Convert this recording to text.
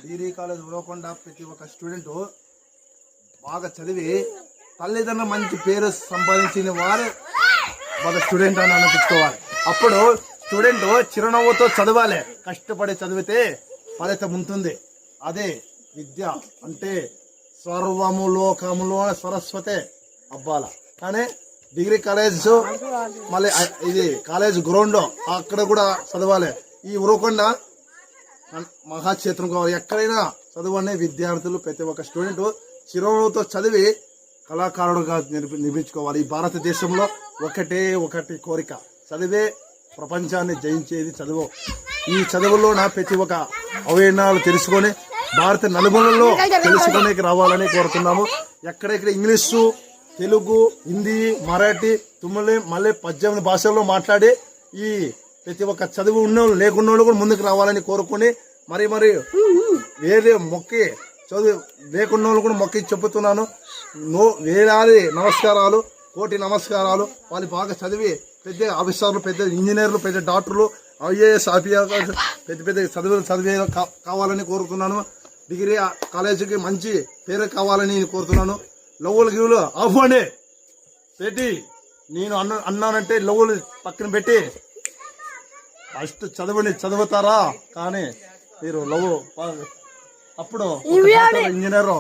Degree college Uravakonda ప్రతి ఒక్క student బాగా చదివి తల్లిదండ్రులు మంచి పేరు సంపాదించిన వారు బాగా స్టూడెంట్ అని అనిపించుకోవాలి. అప్పుడు స్టూడెంట్ చిరునవ్వుతో చదవాలి. కష్టపడి చదివితే ఫలితం ఉంటుంది. అదే విద్య అంటే సర్వము లోకములో సరస్వతే అబ్బాల. కానీ డిగ్రీ కాలేజ్ మళ్ళీ ఇది కాలేజ్ గ్రౌండ్ అక్కడ కూడా చదవాలి. ఈ ఉరవకొండ మహాక్షేత్రం కావాలి. ఎక్కడైనా చదువునే విద్యార్థులు ప్రతి ఒక్క స్టూడెంట్ చిరునవ్వుతో చదివి కళాకారుడుగా నిర్మించుకోవాలి. ఈ భారతదేశంలో ఒకటి కోరిక, చదివే ప్రపంచాన్ని జయించేది చదువు. ఈ చదువులో ప్రతి ఒక్క అవయనాలు తెలుసుకొని భారత నలుమూలల్లో తెలుసుకునేకి రావాలని కోరుతున్నాము. ఎక్కడెక్కడ ఇంగ్లీషు, తెలుగు, హిందీ, మరాఠీ, మళ్ళీ 18 భాషల్లో మాట్లాడి ఈ ప్రతి ఒక్క చదువు ఉన్నోళ్ళు లేకున్నోళ్ళు కూడా ముందుకు రావాలని కోరుకొని మరి వేరే మొక్కి చదువు లేకున్నోళ్ళు కూడా మొక్కి చెబుతున్నాను. వేలాది నమస్కారాలు, కోటి నమస్కారాలు. వాళ్ళు బాగా చదివి పెద్ద ఆఫీసర్లు, పెద్ద ఇంజనీర్లు, పెద్ద డాక్టర్లు, ఐఏఎస్ ఆఫీసర్ పెద్ద చదివే కావాలని కోరుతున్నాను. డిగ్రీ కాలేజీకి మంచి పేరు కావాలని కోరుతున్నాను. లవ్వులు గివ్వులు అవ్వండి పెట్టి నేను అన్నానంటే లవ్వులు పక్కన పెట్టి ఫస్ట్ చదువుతారా. కానీ మీరు లవ్ అప్పుడు ఇంజనీర్